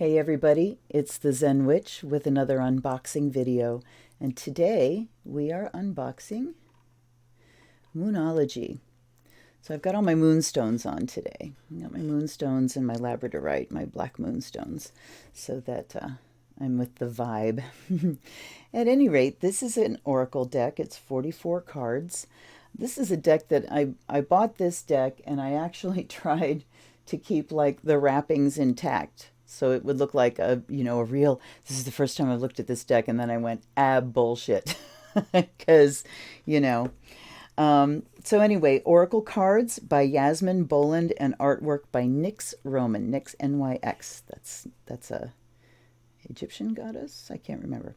Hey everybody, it's the Zen Witch with another unboxing video, and today we are unboxing Moonology. So I've got all my moonstones on today. I got my moonstones and my labradorite, my black moonstones, so that I'm with the vibe. At any rate, this is an oracle deck. It's 44 cards. This is a deck that I bought this deck and I actually tried to keep like the wrappings intact. So it would look like a real, this is the first time I've looked at this deck and then I went, bullshit. Because, you know. So anyway, Oracle Cards by Yasmin, Boland, and artwork by Rowan, Nyx, N-Y-X. That's a Egyptian goddess? I can't remember.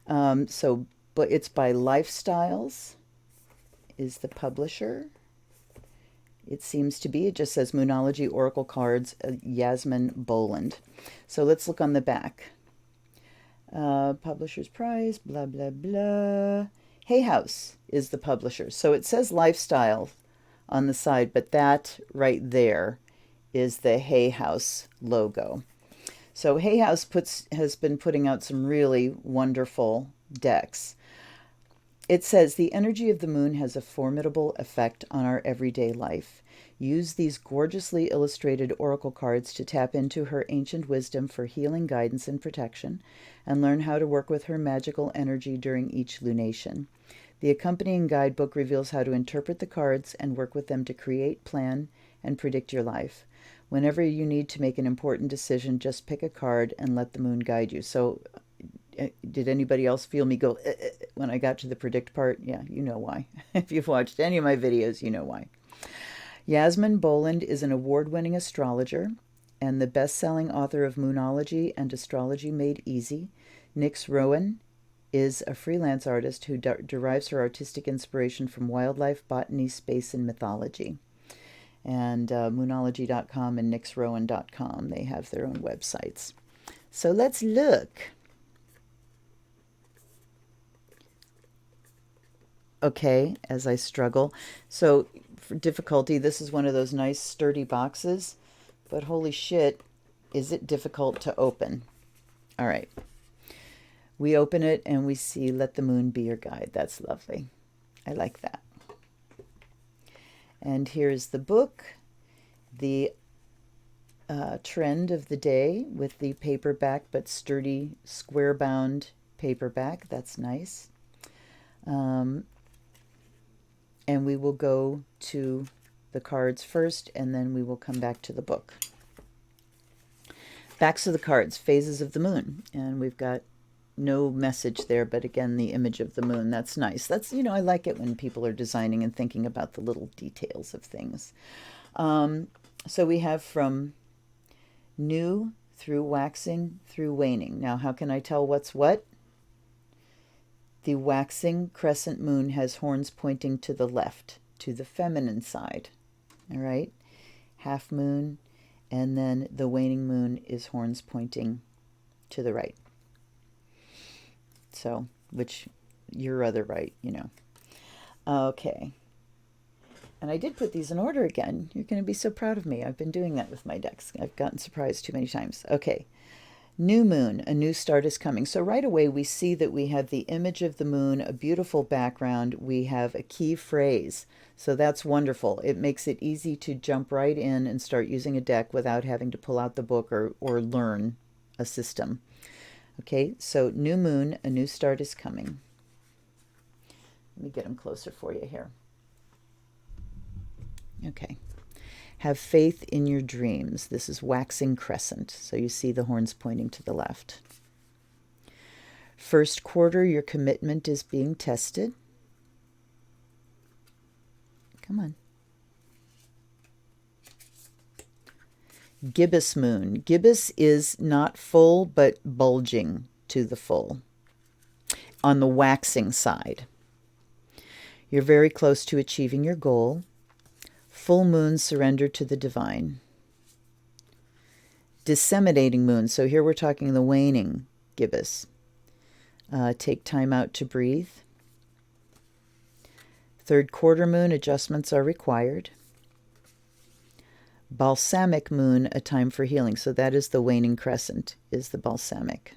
But it's by Lifestyles, is the publisher. It seems to be. It just says Moonology Oracle Cards, Yasmin Boland. So let's look on the back. Publisher's price, blah, blah, blah. Hay House is the publisher. So it says Lifestyle on the side, but that right there is the Hay House logo. So Hay House has been putting out some really wonderful decks. It says the energy of the moon has a formidable effect on our everyday life. Use these gorgeously illustrated oracle cards to tap into her ancient wisdom for healing, guidance, and protection, and learn how to work with her magical energy during each lunation. The accompanying guidebook reveals how to interpret the cards and work with them to create, plan, and predict your life. Whenever you need to make an important decision, just pick a card and let the moon guide you. So did anybody else feel me go when I got to the predict part? Yeah, you know why. If you've watched any of my videos, you know why. Yasmin Boland is an award-winning astrologer and the best-selling author of Moonology and Astrology Made Easy. Rowan is a freelance artist who derives her artistic inspiration from wildlife, botany, space, and mythology. And Moonology.com and nixrowan.com, they have their own websites. So let's look. Okay, as I struggle. So for difficulty, this is one of those nice sturdy boxes, but holy shit, is it difficult to open. All right. We open it and we see Let the Moon Be Your Guide. That's lovely. I like that. And here's the book, the trend of the day with the paperback but sturdy square-bound paperback. That's nice. And we will go to the cards first, and then we will come back to the book. Backs of the cards, phases of the moon. And we've got no message there, but again, the image of the moon. That's nice. That's, I like it when people are designing and thinking about the little details of things. So we have from new through waxing through waning. Now, how can I tell what's what? The waxing crescent moon has horns pointing to the left, to the feminine side. All right? Half moon, and then the waning moon is horns pointing to the right. So, which your other right, Okay. And I did put these in order again. You're going to be so proud of me. I've been doing that with my decks. I've gotten surprised too many times. Okay. New moon, a new start is coming. So right away we see that we have the image of the moon, a beautiful background. We have a key phrase. So that's wonderful. It makes it easy to jump right in and start using a deck without having to pull out the book or learn a system. Okay, so new moon, a new start is coming. Let me get them closer for you here. Okay. Have faith in your dreams. This is waxing crescent. So you see the horns pointing to the left. First quarter, your commitment is being tested. Come on. Gibbous moon. Gibbous is not full, but bulging to the full on the waxing side. You're very close to achieving your goal. Full moon, surrender to the divine. Disseminating moon. So here we're talking the waning gibbous. Take time out to breathe. Third quarter moon, adjustments are required. Balsamic moon, a time for healing. So that is the waning crescent, is the balsamic.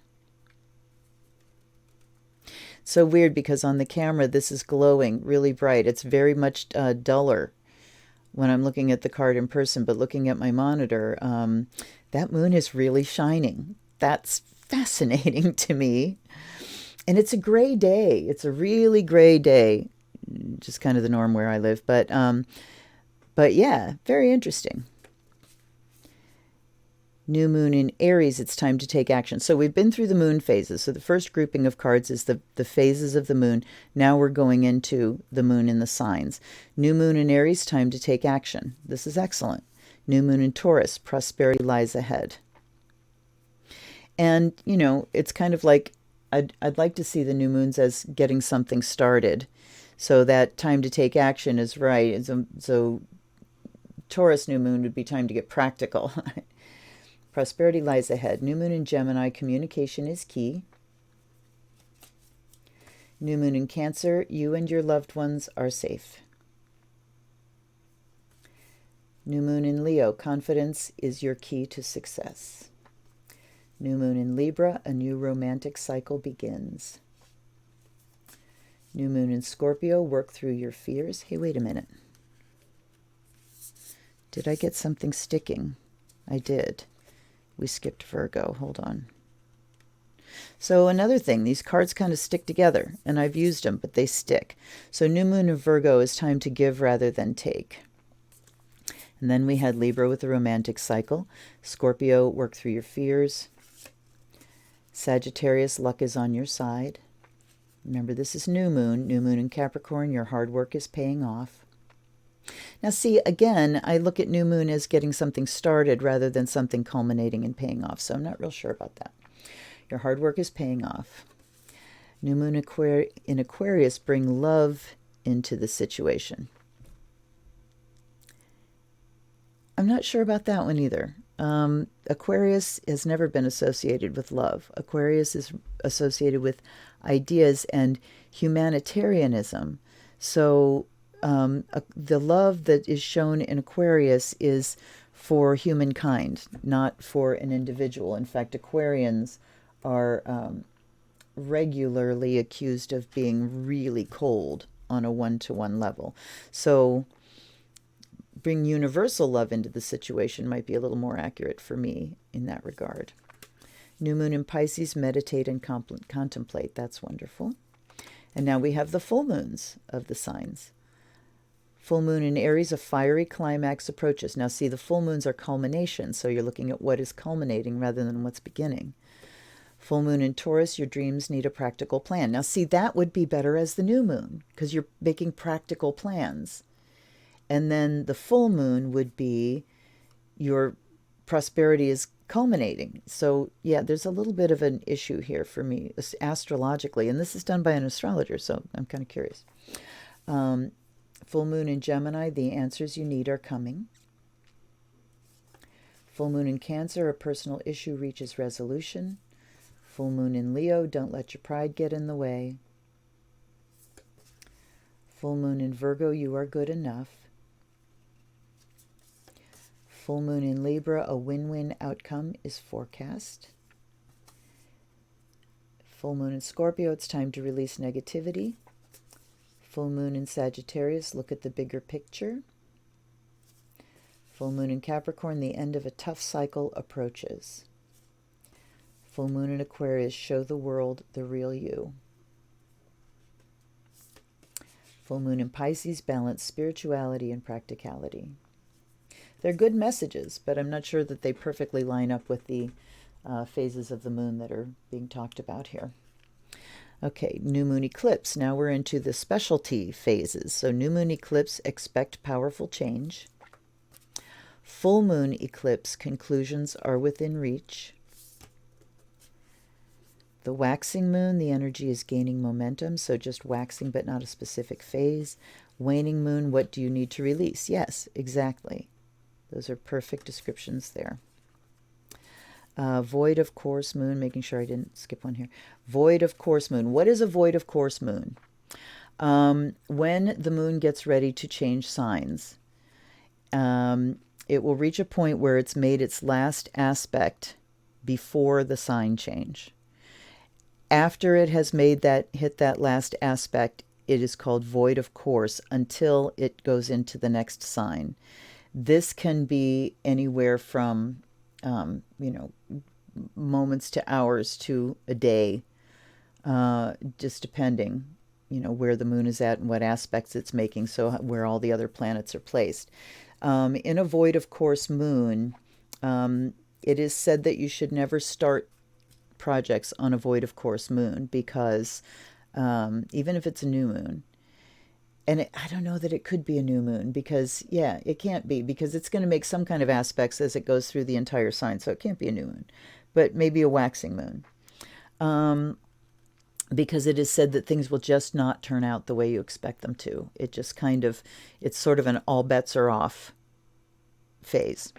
So weird because on the camera this is glowing really bright. It's very much duller when I'm looking at the card in person, but looking at my monitor, that moon is really shining. That's fascinating to me. And it's a gray day. It's a really gray day, just kind of the norm where I live. But yeah, very interesting. New moon in Aries, it's time to take action. So we've been through the moon phases. So the first grouping of cards is the phases of the moon. Now we're going into the moon in the signs. New moon in Aries, time to take action. This is excellent. New moon in Taurus, prosperity lies ahead. And, you know, it's kind of like I'd like to see the new moons as getting something started. So that time to take action is right. So Taurus new moon would be time to get practical. Prosperity lies ahead. New moon in Gemini, communication is key. New moon in Cancer, you and your loved ones are safe. New moon in Leo, confidence is your key to success. New moon in Libra, a new romantic cycle begins. New moon in Scorpio, work through your fears. Hey, wait a minute. Did I get something sticking? I did. We skipped Virgo. Hold on. So another thing, these cards kind of stick together, and I've used them, but they stick. So new moon in Virgo is time to give rather than take. And then we had Libra with the romantic cycle. Scorpio, work through your fears. Sagittarius, luck is on your side. Remember, this is new moon. New moon in Capricorn, your hard work is paying off. Now, see, again, I look at new moon as getting something started rather than something culminating and paying off. So I'm not real sure about that. Your hard work is paying off. New moon in Aquarius, bring love into the situation. I'm not sure about that one either. Aquarius has never been associated with love. Aquarius is associated with ideas and humanitarianism. So the love that is shown in Aquarius is for humankind, not for an individual. In fact, Aquarians are regularly accused of being really cold on a one-to-one level. So bring universal love into the situation might be a little more accurate for me in that regard. New moon in Pisces, meditate and contemplate. That's wonderful. And now we have the full moons of the signs. Full moon in Aries, a fiery climax approaches. Now see, the full moons are culmination, so you're looking at what is culminating rather than what's beginning. Full moon in Taurus, your dreams need a practical plan. Now see, that would be better as the new moon because you're making practical plans. And then the full moon would be your prosperity is culminating. So yeah, there's a little bit of an issue here for me astrologically, and this is done by an astrologer, so I'm kind of curious. Full moon in Gemini, the answers you need are coming. Full moon in Cancer, a personal issue reaches resolution. Full moon in Leo, don't let your pride get in the way. Full moon in Virgo, you are good enough. Full moon in Libra, a win-win outcome is forecast. Full moon in Scorpio, it's time to release negativity. Full moon in Sagittarius, look at the bigger picture. Full moon in Capricorn, the end of a tough cycle approaches. Full moon in Aquarius, show the world the real you. Full moon in Pisces, balance spirituality and practicality. They're good messages, but I'm not sure that they perfectly line up with the phases of the moon that are being talked about here. Okay, new moon eclipse. Now we're into the specialty phases. So new moon eclipse, expect powerful change. Full moon eclipse, conclusions are within reach. The waxing moon, the energy is gaining momentum, so just waxing but not a specific phase. Waning moon, what do you need to release? Yes, exactly. Those are perfect descriptions there. Void of course moon, making sure I didn't skip one here. Void of course moon. What is a void of course moon? When the moon gets ready to change signs, it will reach a point where it's made its last aspect before the sign change. After it has made that, hit that last aspect, it is called void of course until it goes into the next sign. This can be anywhere from, moments to hours to a day, just depending, where the moon is at and what aspects it's making, so where all the other planets are placed. In a void of course moon, it is said that you should never start projects on a void of course moon because even if it's a new moon, and I don't know that it could be a new moon because, yeah, it can't be because it's going to make some kind of aspects as it goes through the entire sign. So it can't be a new moon, but maybe a waxing moon. Because it is said that things will just not turn out the way you expect them to. It just kind of, it's sort of an all bets are off phase.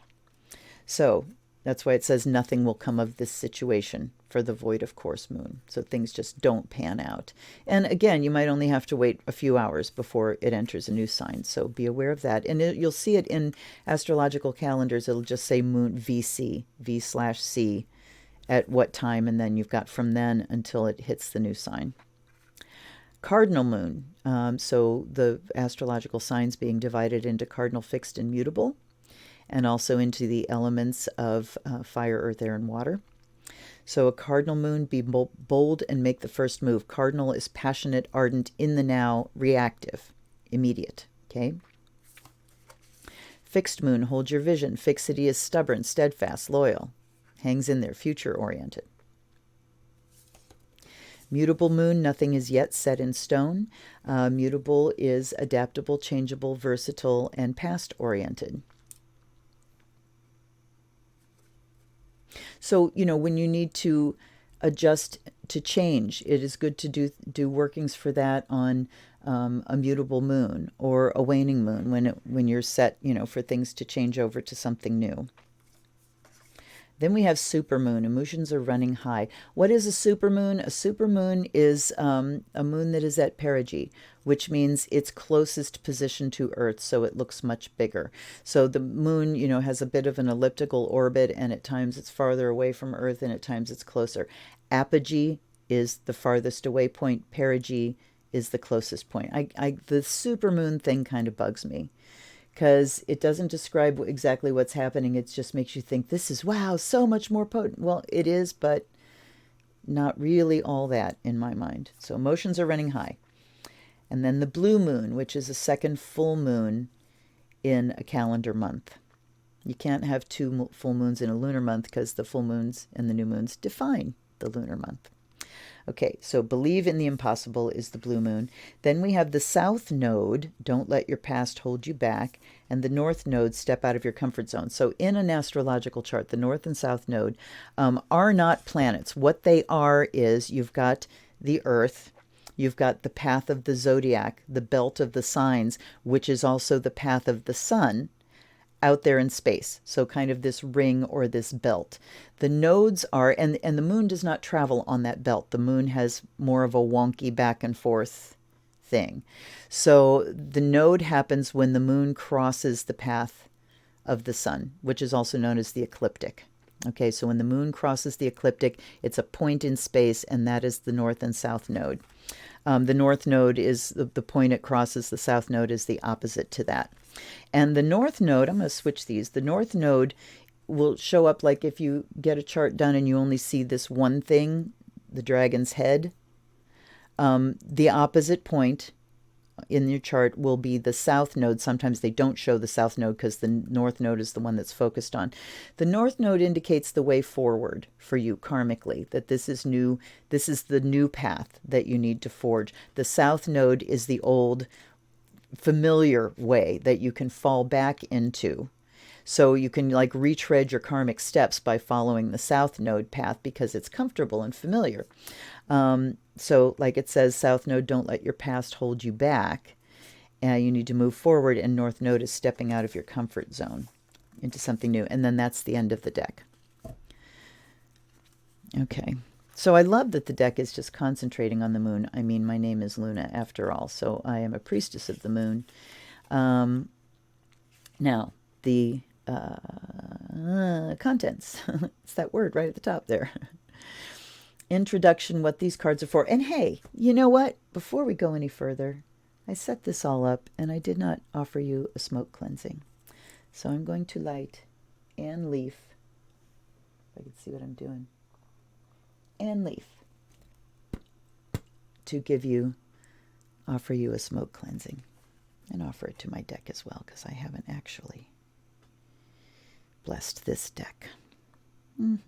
So that's why it says nothing will come of this situation for the void of course moon. So things just don't pan out. And again, you might only have to wait a few hours before it enters a new sign. So be aware of that. And you'll see it in astrological calendars. It'll just say moon VC, V/C at what time. And then you've got from then until it hits the new sign. Cardinal moon. So the astrological signs being divided into cardinal, fixed, and mutable, and also into the elements of fire, earth, air, and water. So a cardinal moon, be bold and make the first move. Cardinal is passionate, ardent, in the now, reactive, immediate. Okay. Fixed moon, hold your vision. Fixity is stubborn, steadfast, loyal, hangs in there, future oriented. Mutable moon, nothing is yet set in stone. Mutable is adaptable, changeable, versatile, and past oriented. So, when you need to adjust to change, it is good to do workings for that on a mutable moon or a waning moon when you're set, for things to change over to something new. Then we have supermoon. Emotions are running high. What is a supermoon? A supermoon is a moon that is at perigee, which means it's closest position to Earth, so it looks much bigger. So the moon, has a bit of an elliptical orbit, and at times it's farther away from Earth, and at times it's closer. Apogee is the farthest away point. Perigee is the closest point. The supermoon thing kind of bugs me, because it doesn't describe exactly what's happening. It just makes you think, this is, wow, so much more potent. Well, it is, but not really all that in my mind. So emotions are running high. And then the blue moon, which is a second full moon in a calendar month. You can't have two full moons in a lunar month because the full moons and the new moons define the lunar month. Okay, so believe in the impossible is the blue moon. Then we have the south node, don't let your past hold you back, and the north node, step out of your comfort zone. So in an astrological chart, the north and south node are not planets. What they are is you've got the Earth, you've got the path of the zodiac, the belt of the signs, which is also the path of the sun, out there in space. So kind of this ring or this belt. The nodes are, and the moon does not travel on that belt. The moon has more of a wonky back and forth thing. So the node happens when the moon crosses the path of the sun, which is also known as the ecliptic. Okay, so when the moon crosses the ecliptic, it's a point in space, and that is the north and south node. The north node is the point it crosses. The south node is the opposite to that. And the north node, I'm going to switch these. The north node will show up like if you get a chart done and you only see this one thing, the dragon's head. The opposite point in your chart will be the south node. Sometimes they don't show the south node because the north node is the one that's focused on. The north node indicates the way forward for you karmically, that this is new. This is the new path that you need to forge. The south node is the old familiar way that you can fall back into. So you can like retread your karmic steps by following the south node path because it's comfortable and familiar. So like it says, south node, don't let your past hold you back. You need to move forward, and north node is stepping out of your comfort zone into something new. And then that's the end of the deck. Okay. So I love that the deck is just concentrating on the moon. I mean, my name is Luna after all, so I am a priestess of the moon. Now, the Contents. It's that word right at the top there. Introduction, what these cards are for. And hey, you know what? Before we go any further, I set this all up and I did not offer you a smoke cleansing. So I'm going to light and leaf, if I can see what I'm doing, and leaf to offer you a smoke cleansing, and offer it to my deck as well, because I haven't actually blessed this deck. I'm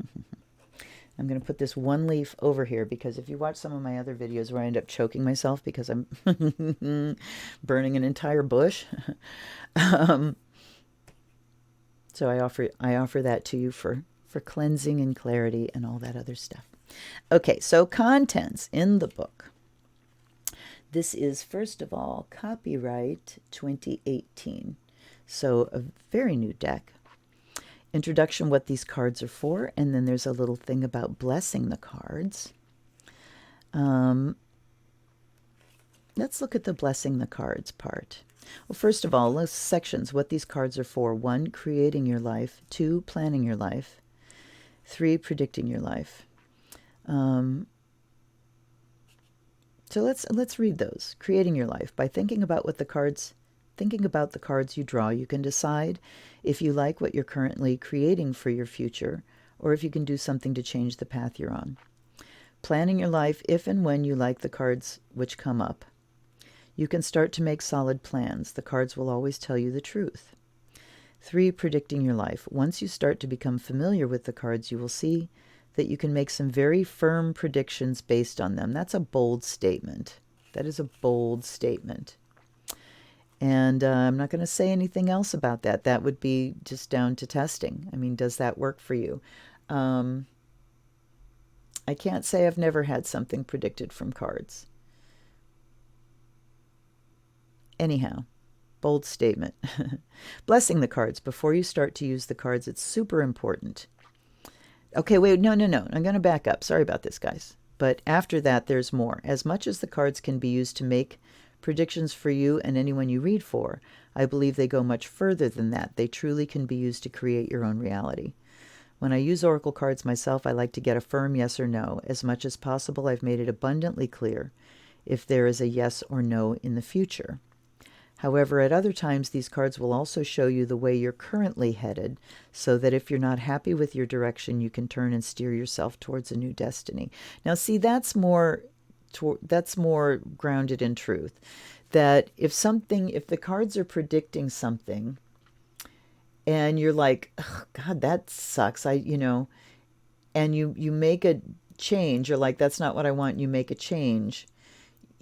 going to put this one leaf over here, because if you watch some of my other videos where I end up choking myself because I'm burning an entire bush, so I offer that to you for cleansing and clarity and all that other stuff. Okay, so contents in the book. This is, first of all, copyright 2018, so a very new deck. Introduction, what these cards are for, and then there's a little thing about blessing the cards. Let's look at the blessing the cards part. Well, first of all, let's sections, what these cards are for. 1, creating your life. 2, planning your life. 3, predicting your life. So let's read those. Creating your life. By thinking about the cards you draw, you can decide if you like what you're currently creating for your future, or if you can do something to change the path you're on. Planning your life, if and when you like the cards which come up. You can start to make solid plans. The cards will always tell you the truth. 3, predicting your life. Once you start to become familiar with the cards, you will see that you can make some very firm predictions based on them. That's a bold statement. That is a bold statement. And I'm not going to say anything else about that. That would be just down to testing. I mean, does that work for you? I can't say I've never had something predicted from cards. Anyhow, bold statement. Blessing the cards. Before you start to use the cards, it's super important. Okay, wait, no. I'm going to back up. Sorry about this, guys. But after that, there's more. As much as the cards can be used to make predictions for you and anyone you read for, I believe they go much further than that. They truly can be used to create your own reality. When I use oracle cards myself, I like to get a firm yes or no. As much as possible, I've made it abundantly clear if there is a yes or no in the future. However, at other times, these cards will also show you the way you're currently headed, so that if you're not happy with your direction, you can turn and steer yourself towards a new destiny. Now, see, that's more grounded in truth. That if the cards are predicting something, and you're like, oh, God, that sucks, and you make a change, you're like, that's not what I want, and you make a change.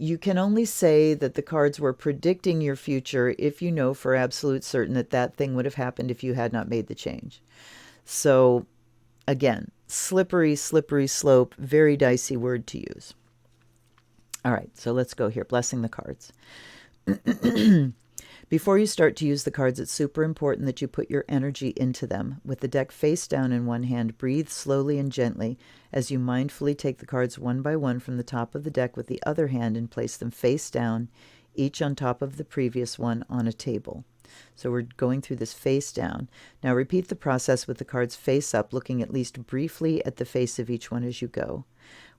You can only say that the cards were predicting your future if you know for absolute certain that that thing would have happened if you had not made the change. So, again, slippery slope, very dicey word to use. All right, so let's go here. Blessing the cards. Before you start to use the cards, it's super important that you put your energy into them. With the deck face down in one hand, breathe slowly and gently as you mindfully take the cards one by one from the top of the deck with the other hand and place them face down, each on top of the previous one on a table. So we're going through this face down. Now repeat the process with the cards face up, looking at least briefly at the face of each one as you go.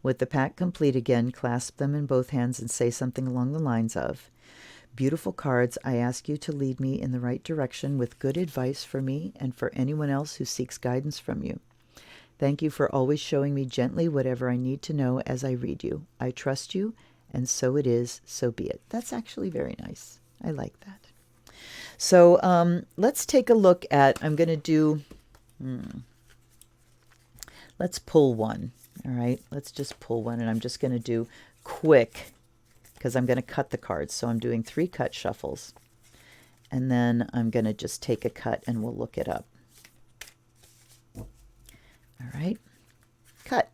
With the pack complete again, clasp them in both hands and say something along the lines of, "Beautiful cards, I ask you to lead me in the right direction with good advice for me and for anyone else who seeks guidance from you. Thank you for always showing me gently whatever I need to know as I read you. I trust you, and so it is, so be it." That's actually very nice. I like that. So let's take a look at, I'm going to do, let's pull one. All right, let's just pull one, and I'm just going to do quick, because I'm going to cut the cards. So I'm doing 3 cut shuffles. And then I'm going to just take a cut and we'll look it up. All right. Cut.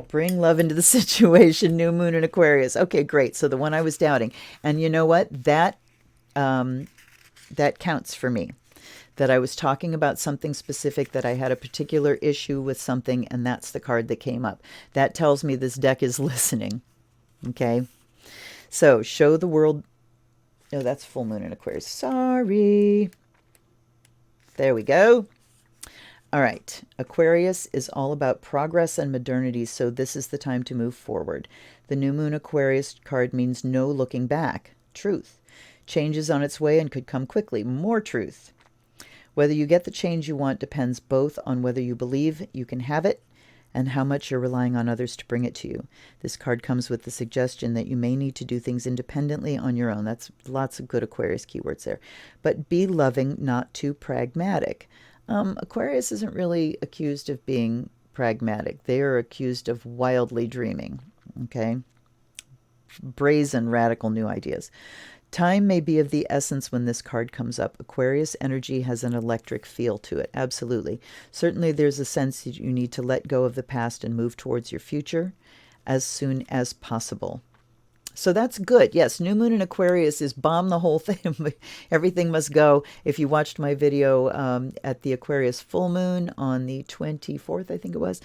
Bring love into the situation. New moon in Aquarius. Okay, great. So the one I was doubting. And you know what? That counts for me. That I was talking about something specific, that I had a particular issue with something, and that's the card that came up. That tells me this deck is listening. Okay. So, show the world. No, that's full moon in Aquarius. Sorry. There we go. All right. Aquarius is all about progress and modernity, so this is the time to move forward. The new moon Aquarius card means no looking back. Truth. Change is on its way and could come quickly. More truth. Whether you get the change you want depends both on whether you believe you can have it and how much you're relying on others to bring it to you. This card comes with the suggestion that you may need to do things independently on your own. That's lots of good Aquarius keywords there. But be loving, not too pragmatic. Aquarius isn't really accused of being pragmatic. They are accused of wildly dreaming, okay? Brazen, radical new ideas. Time may be of the essence when this card comes up. Aquarius energy has an electric feel to it. Absolutely. Certainly there's a sense that you need to let go of the past and move towards your future as soon as possible. So that's good. Yes, new moon in Aquarius is bomb the whole thing. Everything must go. If you watched my video at the Aquarius full moon on the 24th, I think it was,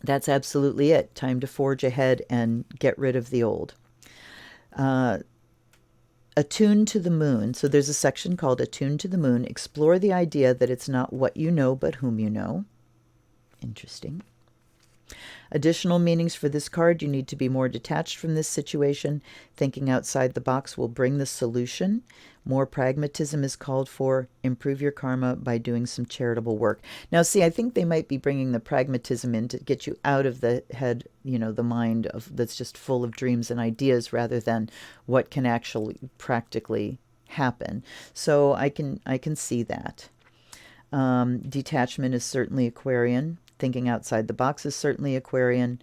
that's absolutely it. Time to forge ahead and get rid of the old. Attune to the moon. So there's a section called Attune to the Moon. Explore the idea that it's not what you know, but whom you know. Interesting. Additional meanings for this card. You need to be more detached from this situation. Thinking outside the box will bring the solution. More pragmatism is called for. Improve your karma by doing some charitable work. Now, see, I think they might be bringing the pragmatism in to get you out of the head, you know, the mind of that's just full of dreams and ideas rather than what can actually practically happen. So I can see that. Detachment is certainly Aquarian. Thinking outside the box is certainly Aquarian.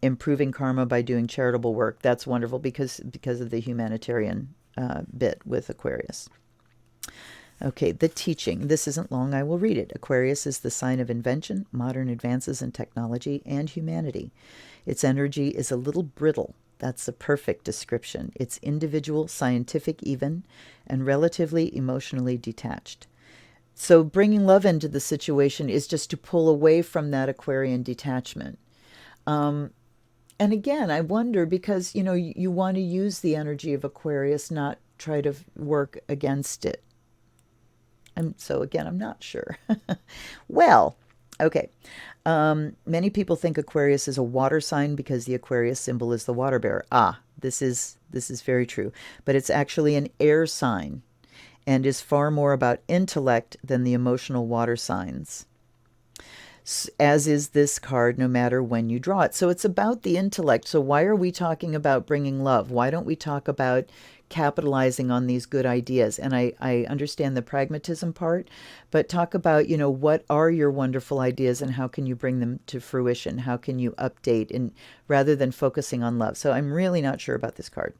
Improving karma by doing charitable work. That's wonderful because of the humanitarian bit with Aquarius. Okay, the teaching. This isn't long. I will read it. Aquarius is the sign of invention, modern advances in technology, and humanity. Its energy is a little brittle. That's the perfect description. It's individual, scientific even, and relatively emotionally detached. So bringing love into the situation is just to pull away from that Aquarian detachment. And again, I wonder because, you know, you want to use the energy of Aquarius, not try to work against it. So again, I'm not sure. Well, okay. Many people think Aquarius is a water sign because the Aquarius symbol is the water bearer. This is very true. But it's actually an air sign and is far more about intellect than the emotional water signs, as is this card, no matter when you draw it. So it's about the intellect. So why are we talking about bringing love? Why don't we talk about capitalizing on these good ideas? And I understand the pragmatism part, but talk about, you know, what are your wonderful ideas and how can you bring them to fruition? How can you update and rather than focusing on love? So I'm really not sure about this card.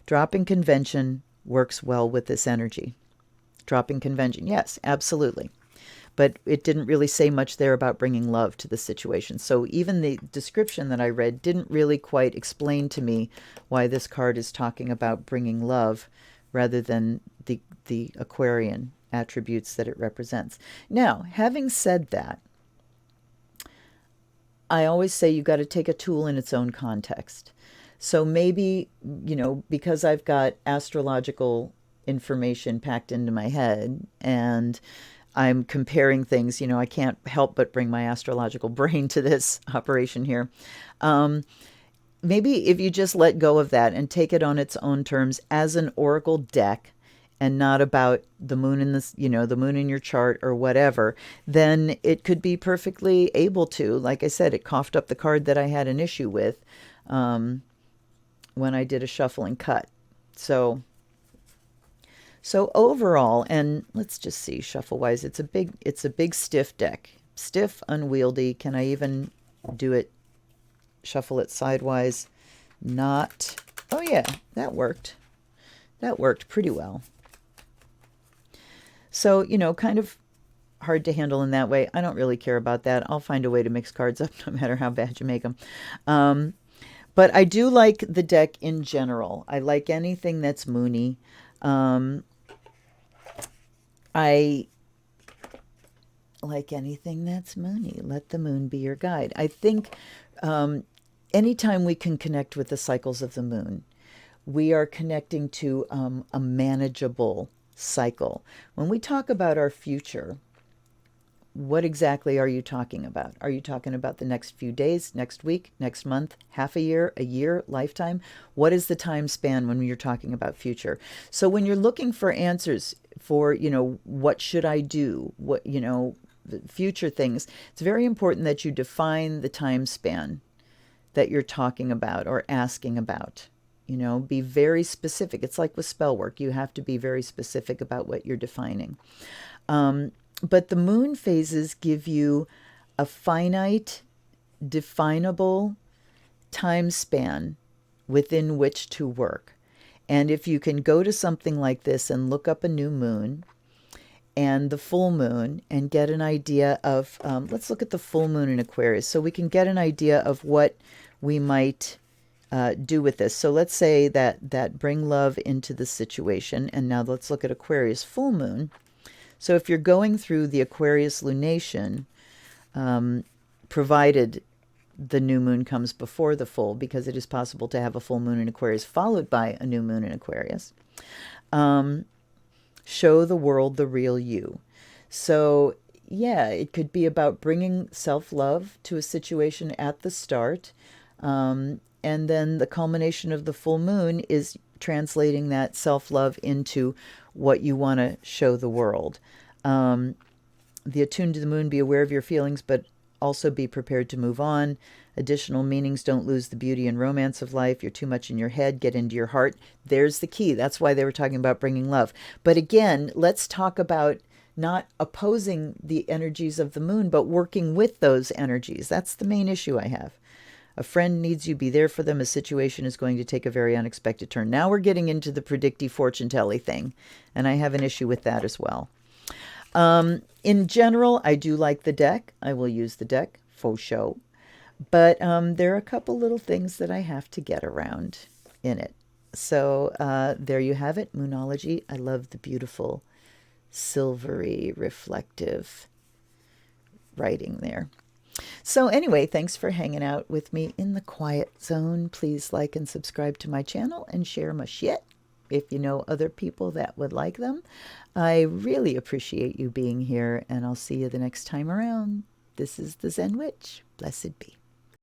Dropping convention works well with this energy. Dropping convention, yes, absolutely. But it didn't really say much there about bringing love to the situation. So even the description that I read didn't really quite explain to me why this card is talking about bringing love rather than the Aquarian attributes that it represents. Now, having said that, I always say you got to take a tool in its own context. So maybe, you know, because I've got astrological information packed into my head and I'm comparing things, you know, I can't help but bring my astrological brain to this operation here. Maybe if you just let go of that and take it on its own terms as an oracle deck and not about the moon in this, you know, the moon in your chart or whatever, then it could be perfectly able to, like I said, it coughed up the card that I had an issue with when I did a shuffle and cut. So overall, and let's just see shuffle-wise, it's a big stiff deck. Stiff, unwieldy. Can I even do it, shuffle it sidewise? Not. Oh yeah, that worked. That worked pretty well. So, you know, kind of hard to handle in that way. I don't really care about that. I'll find a way to mix cards up no matter how bad you make them. But I do like the deck in general. I like anything that's moony. I like anything that's moony. Let the moon be your guide. I think anytime we can connect with the cycles of the moon, we are connecting to a manageable cycle. When we talk about our future, what exactly are you talking about? Are you talking about the next few days, next week, next month, half a year, lifetime? What is the time span when you're talking about future? So when you're looking for answers for, what should I do? What, future things, it's very important that you define the time span that you're talking about or asking about. Be very specific. It's like with spell work. You have to be very specific about what you're defining. But the moon phases give you a finite, definable time span within which to work. And if you can go to something like this and look up a new moon and the full moon and get an idea of, let's look at the full moon in Aquarius so we can get an idea of what we might do with this. So let's say that bring love into the situation. And now let's look at Aquarius full moon. So if you're going through the Aquarius lunation, provided the new moon comes before the full, because it is possible to have a full moon in Aquarius followed by a new moon in Aquarius, show the world the real you. So yeah, it could be about bringing self-love to a situation at the start. And then the culmination of the full moon is translating that self-love into what you want to show the world. The attuned to the moon, be aware of your feelings, but also be prepared to move on. Additional meanings, don't lose the beauty and romance of life. You're too much in your head. Get into your heart. There's the key. That's why they were talking about bringing love. But again, let's talk about not opposing the energies of the moon, but working with those energies. That's the main issue I have. A friend needs you, be there for them. A situation is going to take a very unexpected turn. Now we're getting into the predicty fortune telly thing, and I have an issue with that as well. In general, I do like the deck. I will use the deck, faux show. But there are a couple little things that I have to get around in it. So there you have it, Moonology. I love the beautiful, silvery, reflective writing there. So anyway, thanks for hanging out with me in the quiet zone. Please like and subscribe to my channel and share my shit if you know other people that would like them. I really appreciate you being here, and I'll see you the next time around. This is the Zen Witch. Blessed be.